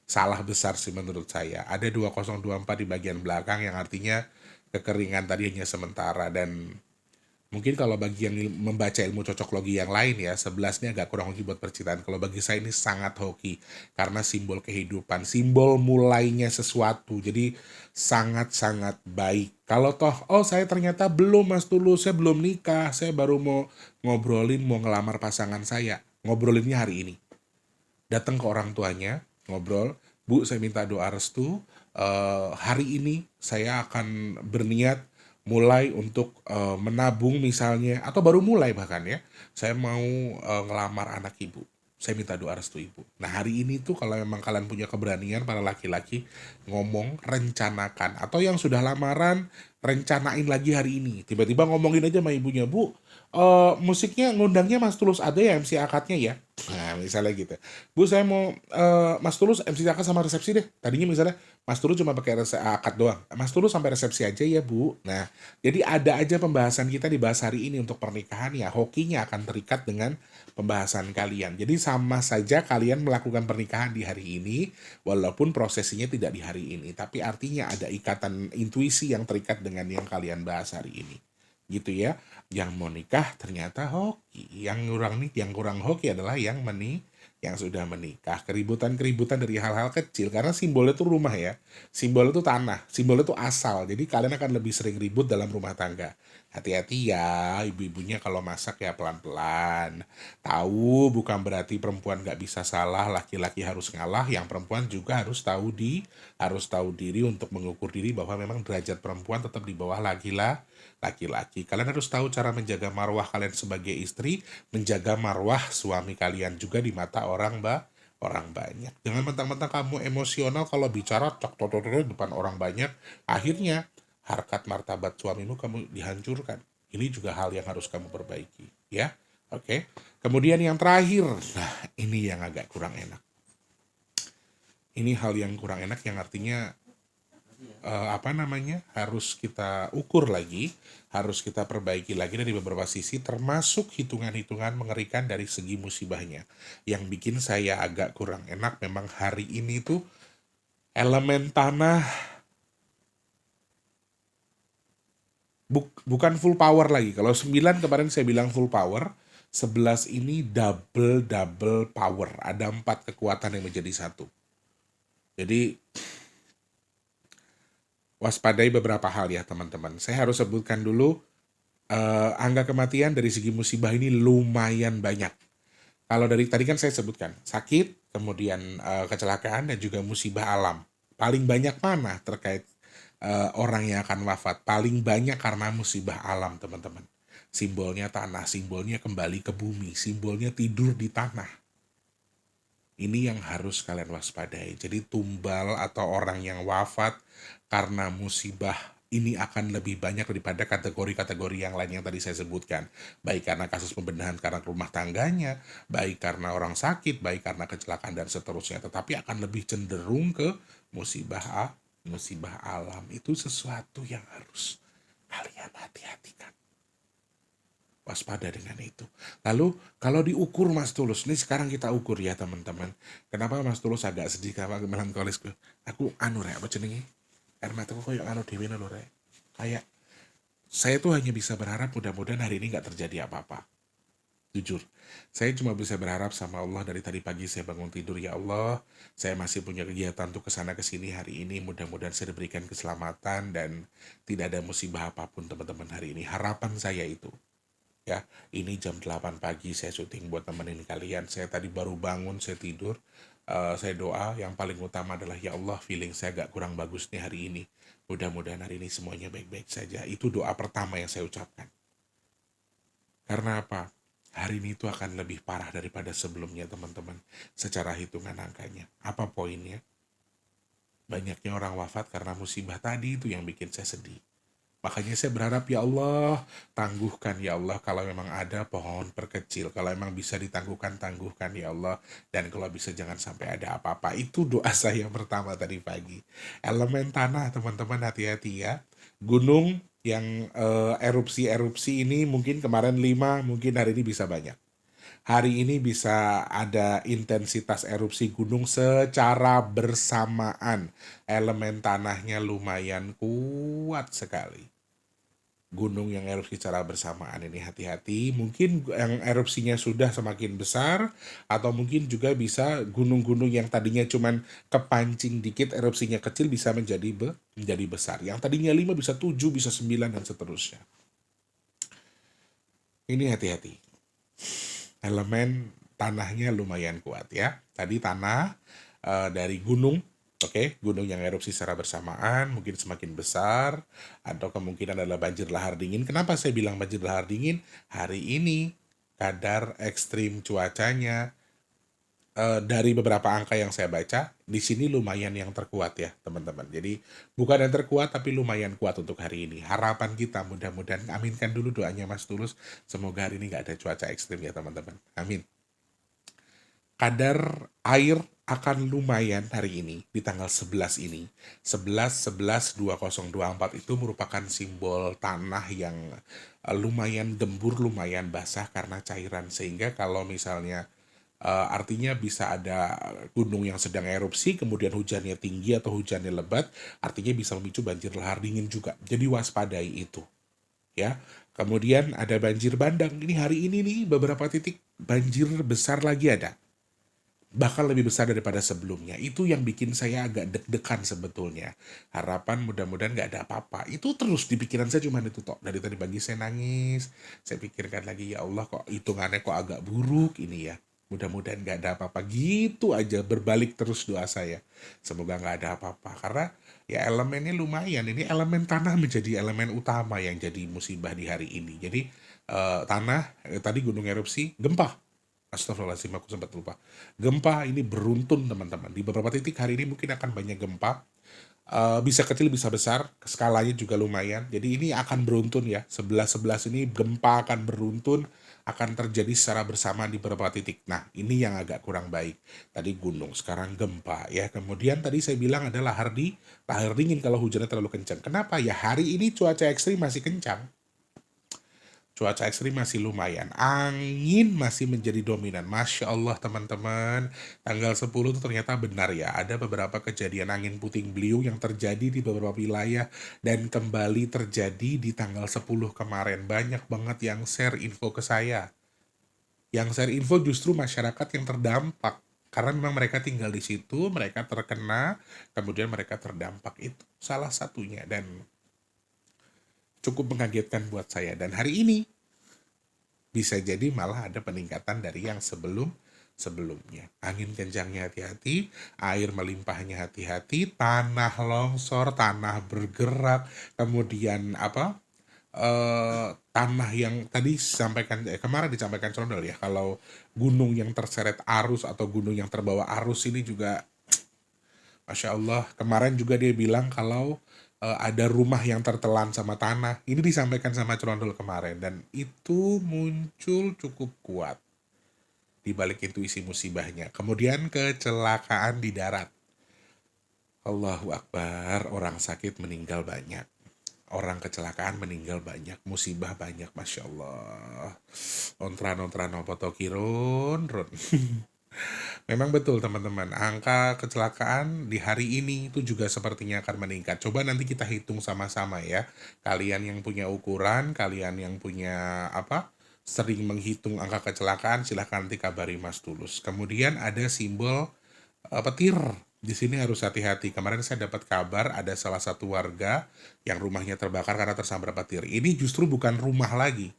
S1: salah besar sih menurut saya. Ada 2024 di bagian belakang yang artinya kekeringan tadi hanya sementara. Dan mungkin kalau bagi yang membaca ilmu cocok logi yang lain ya, 11 ini agak kurang hoki buat percintaan. Kalau bagi saya ini sangat hoki karena simbol kehidupan, simbol mulainya sesuatu. Jadi sangat-sangat baik. Kalau toh, oh saya ternyata belum Mas Tulus, saya belum nikah, saya baru mau ngobrolin, mau ngelamar pasangan saya. Ngobrolinnya hari ini. Datang ke orang tuanya, ngobrol, Bu saya minta doa restu, hari ini saya akan berniat mulai untuk menabung misalnya, atau baru mulai bahkan ya, saya mau ngelamar anak ibu, saya minta doa restu ibu. Nah hari ini tuh kalau memang kalian punya keberanian para laki-laki ngomong, rencanakan, atau yang sudah lamaran, rencanain lagi hari ini. Tiba-tiba ngomongin aja sama ibunya, Bu, musiknya ngundangnya Mas Tulus ada ya MC akadnya ya. Nah, misalnya gitu. Bu, saya mau Mas Tulus MC akad sama resepsi deh. Tadinya misalnya Mas Tulus cuma pakai akad doang. Mas Tulus sampai resepsi aja ya, Bu. Nah, jadi ada aja pembahasan kita dibahas hari ini untuk pernikahan ya. Hokinya akan terikat dengan pembahasan kalian. Jadi sama saja kalian melakukan pernikahan di hari ini walaupun prosesinya tidak di hari ini, tapi artinya ada ikatan intuisi yang terikat dengan yang kalian bahas hari ini. Gitu ya. Yang mau nikah ternyata hoki. Yang kurang hoki adalah yang sudah menikah. Keributan-keributan dari hal-hal kecil karena simbolnya itu rumah ya. Simbolnya itu tanah, simbolnya itu asal. Jadi kalian akan lebih sering ribut dalam rumah tangga. Hati-hati ya, ibu-ibunya kalau masak ya pelan-pelan. Tahu bukan berarti perempuan nggak bisa salah, laki-laki harus ngalah. Yang perempuan juga harus tahu diri untuk mengukur diri bahwa memang derajat perempuan tetap di bawah laki-laki. Kalian harus tahu cara menjaga marwah kalian sebagai istri, menjaga marwah suami kalian juga di mata orang banyak. Jangan mentang-mentang kamu emosional kalau bicara depan orang banyak, akhirnya harkat martabat suamimu kamu dihancurkan. Ini juga hal yang harus kamu perbaiki, ya. Oke. Kemudian yang terakhir, nah ini yang agak kurang enak. Ini hal yang kurang enak yang artinya harus kita ukur lagi, harus kita perbaiki lagi dari beberapa sisi, termasuk hitungan-hitungan mengerikan dari segi musibahnya. Yang bikin saya agak kurang enak memang hari ini tuh elemen tanah bukan full power lagi. Kalau 9 kemarin saya bilang full power, 11 ini double power. Ada 4 kekuatan yang menjadi satu. Jadi waspadai beberapa hal ya teman-teman. Saya harus sebutkan dulu angka kematian dari segi musibah ini lumayan banyak. Kalau dari tadi kan saya sebutkan sakit, kemudian kecelakaan dan juga musibah alam. Paling banyak mana terkait orang yang akan wafat? Paling banyak karena musibah alam teman-teman. Simbolnya tanah, simbolnya kembali ke bumi, simbolnya tidur di tanah. Ini yang harus kalian waspadai. Jadi tumbal atau orang yang wafat karena musibah ini akan lebih banyak daripada kategori-kategori yang lain yang tadi saya sebutkan. Baik karena kasus pembenahan karena rumah tangganya, baik karena orang sakit, baik karena kecelakaan dan seterusnya. Tetapi akan lebih cenderung ke musibah alam. Itu sesuatu yang harus kalian hati-hatikan. Waspada dengan itu. Lalu kalau diukur Mas Tulus, ini sekarang kita ukur ya teman-teman. Kenapa Mas Tulus agak sedih, agak melankolis? Aku apa jenenge? Air mataku koyo dewe lho rek. Kayak saya tuh hanya bisa berharap mudah-mudahan hari ini nggak terjadi apa-apa. Jujur, saya cuma bisa berharap sama Allah dari tadi pagi saya bangun tidur, ya Allah, saya masih punya kegiatan untuk kesana kesini hari ini, mudah-mudahan saya diberikan keselamatan dan tidak ada musibah apapun teman-teman hari ini. Harapan saya itu, ya, ini jam 8 pagi saya syuting buat temenin kalian. Saya tadi baru bangun, saya tidur, saya doa, yang paling utama adalah ya Allah, feeling saya agak kurang bagus nih hari ini. Mudah-mudahan hari ini semuanya baik-baik saja. Itu doa pertama yang saya ucapkan. Karena apa? Hari ini itu akan lebih parah daripada sebelumnya teman-teman. Secara hitungan angkanya. Apa poinnya? Banyaknya orang wafat karena musibah tadi itu yang bikin saya sedih. Makanya saya berharap ya Allah, tangguhkan ya Allah, kalau memang ada pohon perkecil, kalau memang bisa ditangguhkan, tangguhkan ya Allah, dan kalau bisa jangan sampai ada apa-apa. Itu doa saya pertama tadi pagi. Elemen tanah teman-teman, hati-hati ya. Gunung yang erupsi-erupsi ini mungkin kemarin 5, mungkin hari ini bisa banyak. Hari ini bisa ada intensitas erupsi gunung secara bersamaan. Elemen tanahnya lumayan kuat sekali. Gunung yang erupsi secara bersamaan ini hati-hati. Mungkin yang erupsinya sudah semakin besar, atau mungkin juga bisa gunung-gunung yang tadinya cuman kepancing dikit, erupsinya kecil bisa menjadi besar. Yang tadinya 5 bisa 7, bisa 9 dan seterusnya. Ini hati-hati. Elemen tanahnya lumayan kuat ya. Tadi tanah dari gunung. Oke, gunung yang erupsi secara bersamaan mungkin semakin besar, atau kemungkinan adalah banjir lahar dingin. Kenapa saya bilang banjir lahar dingin? Hari ini kadar ekstrim cuacanya dari beberapa angka yang saya baca, di sini lumayan yang terkuat ya teman-teman. Jadi bukan yang terkuat tapi lumayan kuat untuk hari ini. Harapan kita mudah-mudahan, aminkan dulu doanya Mas Tulus, semoga hari ini nggak ada cuaca ekstrim ya teman-teman. Amin. Kadar air akan lumayan hari ini di tanggal 11 ini. 11-11-2024 itu merupakan simbol tanah yang lumayan gembur, lumayan basah karena cairan. Sehingga kalau misalnya artinya bisa ada gunung yang sedang erupsi, kemudian hujannya tinggi atau hujannya lebat, artinya bisa memicu banjir lahar dingin juga. Jadi waspadai itu. Ya. Kemudian ada banjir bandang. Ini hari ini nih beberapa titik banjir besar lagi ada. Bahkan lebih besar daripada sebelumnya. Itu yang bikin saya agak deg-degan sebetulnya. Harapan mudah-mudahan gak ada apa-apa. Itu terus di pikiran saya cuma itu tok. Dari tadi pagi saya nangis. Saya pikirkan lagi, ya Allah kok hitungannya kok agak buruk ini ya. Mudah-mudahan gak ada apa-apa. Gitu aja berbalik terus doa saya. Semoga gak ada apa-apa. Karena ya elemennya lumayan. Ini elemen tanah menjadi elemen utama yang jadi musibah di hari ini. Jadi tanah, tadi gunung erupsi, gempa. Astagfirullahaladzim, aku sempat lupa. Gempa ini beruntun teman-teman. Di beberapa titik hari ini mungkin akan banyak gempa. Bisa kecil, bisa besar. Skalanya juga lumayan. Jadi ini akan beruntun ya. 11-11 ini gempa akan beruntun. Akan terjadi secara bersamaan di beberapa titik. Nah, ini yang agak kurang baik. Tadi gunung, sekarang gempa ya. Kemudian tadi saya bilang ada lahar dingin kalau hujannya terlalu kencang. Kenapa? Ya hari ini cuaca ekstrim masih kencang. Cuaca ekstrim masih lumayan. Angin masih menjadi dominan. Masya Allah teman-teman. Tanggal 10 itu ternyata benar ya. Ada beberapa kejadian angin puting beliung yang terjadi di beberapa wilayah. Dan kembali terjadi di tanggal 10 kemarin. Banyak banget yang share info ke saya. Yang share info justru masyarakat yang terdampak. Karena memang mereka tinggal di situ. Mereka terkena. Kemudian mereka terdampak. Itu salah satunya. Dan cukup mengagetkan buat saya. Dan hari ini bisa jadi malah ada peningkatan dari yang sebelumnya. Angin kencangnya hati-hati, air melimpahnya hati-hati, tanah longsor, tanah bergerak, kemudian tanah yang tadi kemarin disampaikan Condol ya, kalau gunung yang terseret arus atau gunung yang terbawa arus ini juga Masya Allah, kemarin juga dia bilang kalau ada rumah yang tertelan sama tanah. Ini disampaikan sama Cerondol kemarin. Dan itu muncul cukup kuat. Di balik intuisi musibahnya. Kemudian kecelakaan di darat. Allahu Akbar. Orang sakit meninggal banyak. Orang kecelakaan meninggal banyak. Musibah banyak. Masya Allah. Ontran-ontran opotokirun. Memang betul teman-teman, angka kecelakaan di hari ini itu juga sepertinya akan meningkat. Coba nanti kita hitung sama-sama ya. Kalian yang punya ukuran, kalian yang punya sering menghitung angka kecelakaan, silahkan nanti kabari Mas Tulus. Kemudian ada simbol petir. Di sini harus hati-hati. Kemarin saya dapat kabar ada salah satu warga yang rumahnya terbakar karena tersambar petir. Ini justru bukan rumah lagi.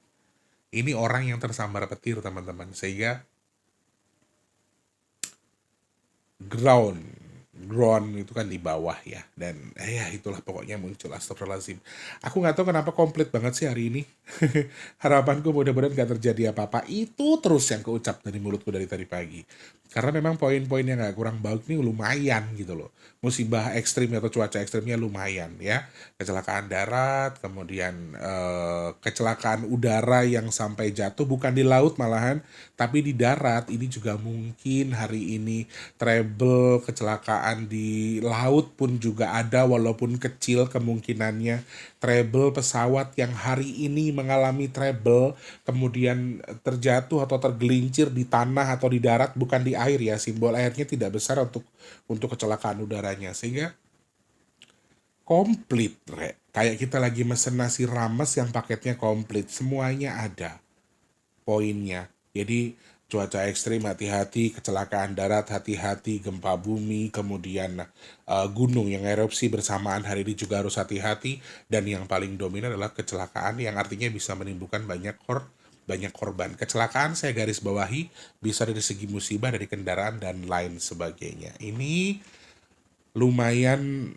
S1: Ini orang yang tersambar petir, teman-teman. Sehingga ground itu kan di bawah ya, dan ya itulah pokoknya muncul, astagfirullahaladzim. Aku nggak tahu kenapa komplit banget sih hari ini. Harapanku mudah-mudahan nggak terjadi apa-apa. Itu terus yang keucap dari mulutku dari tadi pagi, karena memang poin-poin yang nggak kurang baik ini lumayan gitu loh. Musibah ekstrim atau cuaca ekstrimnya lumayan ya, kecelakaan darat, kemudian kecelakaan udara yang sampai jatuh bukan di laut malahan, tapi di darat. Ini juga mungkin hari ini treble kecelakaan di laut pun juga ada, walaupun kecil kemungkinannya. Treble pesawat yang hari ini mengalami treble kemudian terjatuh atau tergelincir di tanah atau di darat, bukan di air ya, simbol airnya tidak besar untuk kecelakaan udaranya, sehingga komplit kayak kita lagi mesen nasi rames yang paketnya komplit, semuanya ada poinnya. Jadi cuaca ekstrim hati-hati, kecelakaan darat hati-hati, gempa bumi, kemudian gunung yang erupsi bersamaan hari ini juga harus hati-hati, dan yang paling dominan adalah kecelakaan yang artinya bisa menimbulkan banyak korban. Kecelakaan saya garis bawahi bisa dari segi musibah, dari kendaraan dan lain sebagainya. Ini lumayan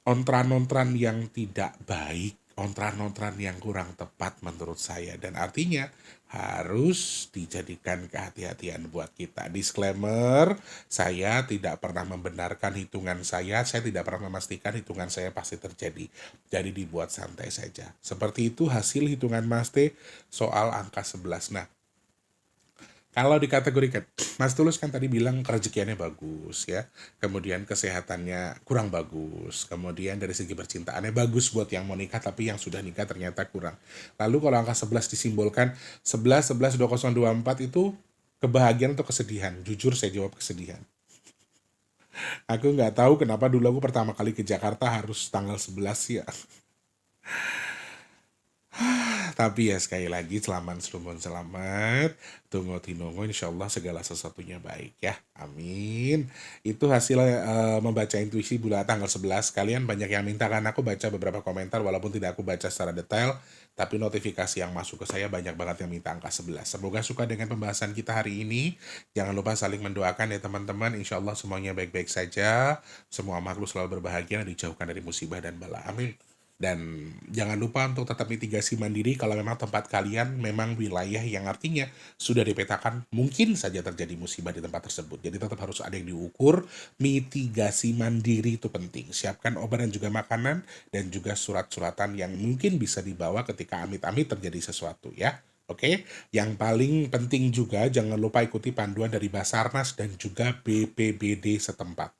S1: ontran-ontran yang tidak baik, ontran-ontran yang kurang tepat menurut saya, dan artinya harus dijadikan kehati-hatian buat kita. Disclaimer, saya tidak pernah membenarkan hitungan saya tidak pernah memastikan hitungan saya pasti terjadi. Jadi dibuat santai saja. Seperti itu hasil hitungan Mas T soal angka 11. Nah, kalau dikategorikan, Mas Tulus kan tadi bilang kerezekiannya bagus ya, kemudian kesehatannya kurang bagus, kemudian dari segi percintaannya bagus buat yang mau nikah, tapi yang sudah nikah ternyata kurang. Lalu kalau angka 11 disimbolkan, 11, 11, 2024 itu kebahagiaan atau kesedihan? Jujur saya jawab kesedihan. Aku nggak tahu kenapa dulu aku pertama kali ke Jakarta harus tanggal 11 ya. Tapi ya sekali lagi, selamat tunggu tinongo, insya Allah segala sesuatunya baik ya, amin. Itu hasil membaca intuisi bulan tanggal 11. Kalian banyak yang mintakan aku baca beberapa komentar, walaupun tidak aku baca secara detail, tapi notifikasi yang masuk ke saya banyak banget yang minta angka 11. Semoga suka dengan pembahasan kita hari ini. Jangan lupa saling mendoakan ya teman-teman, insya Allah semuanya baik-baik saja, semua makhluk selalu berbahagia dan dijauhkan dari musibah dan bala, amin. Dan jangan lupa untuk tetap mitigasi mandiri kalau memang tempat kalian memang wilayah yang artinya sudah dipetakan mungkin saja terjadi musibah di tempat tersebut. Jadi tetap harus ada yang diukur. Mitigasi mandiri itu penting. Siapkan obat dan juga makanan, dan juga surat-suratan yang mungkin bisa dibawa ketika amit-amit terjadi sesuatu ya. Oke, yang paling penting juga jangan lupa ikuti panduan dari Basarnas dan juga BPBD setempat.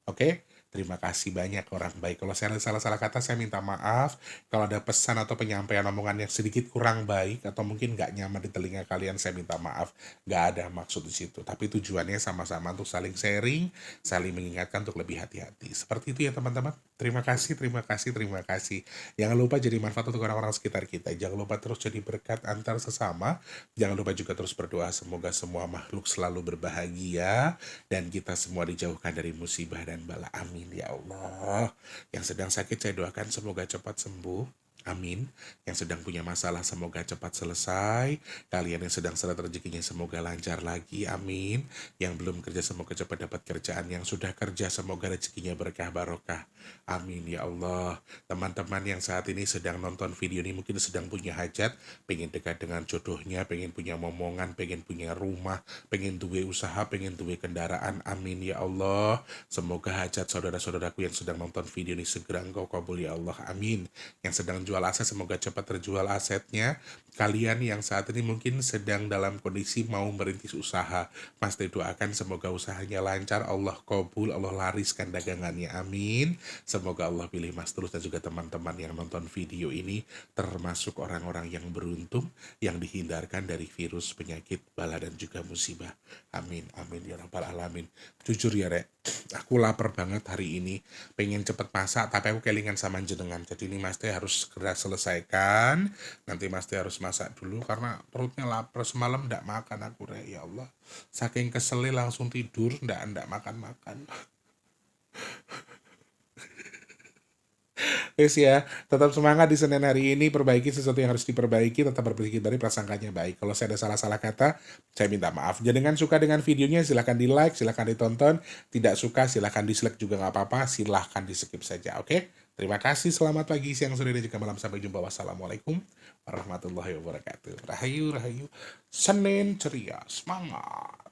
S1: Oke, terima kasih banyak orang baik. Kalau saya ada salah-salah kata, saya minta maaf. Kalau ada pesan atau penyampaian omongan yang sedikit kurang baik atau mungkin nggak nyaman di telinga kalian, saya minta maaf. Nggak ada maksud di situ. Tapi tujuannya sama-sama untuk saling sharing, saling mengingatkan untuk lebih hati-hati. Seperti itu ya teman-teman. Terima kasih, terima kasih, terima kasih. Jangan lupa jadi manfaat untuk orang-orang sekitar kita. Jangan lupa terus jadi berkat antar sesama. Jangan lupa juga terus berdoa semoga semua makhluk selalu berbahagia dan kita semua dijauhkan dari musibah dan bala. Amin ya Allah. Yang sedang sakit saya doakan semoga cepat sembuh. Amin. Yang sedang punya masalah semoga cepat selesai. Kalian yang sedang seret rezekinya semoga lancar lagi. Amin. Yang belum kerja semoga cepat dapat kerjaan. Yang sudah kerja semoga rezekinya berkah barokah. Amin ya Allah. Teman-teman yang saat ini sedang nonton video ini mungkin sedang punya hajat, pengen dekat dengan jodohnya, pengen punya momongan, pengen punya rumah, pengen duwe usaha, pengen duwe kendaraan. Amin ya Allah. Semoga hajat saudara-saudaraku yang sedang nonton video ini segera engkau kabul ya Allah. Amin. Yang sedang jual aset semoga cepat terjual asetnya. Kalian yang saat ini mungkin sedang dalam kondisi mau merintis usaha, Mas Teh doakan semoga usahanya lancar, Allah kabul, Allah lariskan dagangannya. Amin. Semoga Allah pilih Mas Tulus dan juga teman-teman yang nonton video ini termasuk orang-orang yang beruntung, yang dihindarkan dari virus, penyakit, bala dan juga musibah. Amin. Amin ya rabbal alamin. Jujur ya Rek, Aku lapar banget hari ini, pengen cepet masak, tapi aku kelingan sama jenengan. Jadi ini Mas Teh harus segera selesaikan. Nanti Mas Teh harus masak dulu karena perutnya lapar. Semalam ndak makan aku, Rek. Ya Allah, saking keselnya langsung tidur, ndak makan-makan. Wes ya, tetap semangat di Senin hari ini, perbaiki sesuatu yang harus diperbaiki, tetap berpikir dari prasangkanya baik. Kalau saya ada salah-salah kata, saya minta maaf. Jangan suka dengan videonya, silahkan di like, silahkan ditonton. Tidak suka, silahkan dislike juga nggak apa-apa, silahkan di skip saja, oke? Terima kasih, selamat pagi, siang, sore, dan juga malam. Sampai jumpa, wassalamualaikum warahmatullahi wabarakatuh. Rahayu, rahayu, Senin ceria, semangat.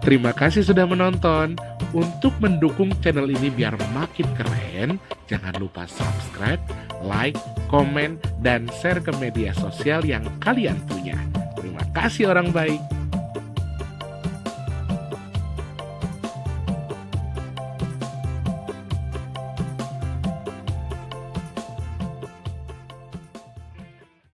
S1: Terima kasih sudah menonton. Untuk mendukung channel ini biar makin keren, jangan lupa subscribe, like, komen, dan share ke media sosial yang kalian punya. Terima kasih orang baik.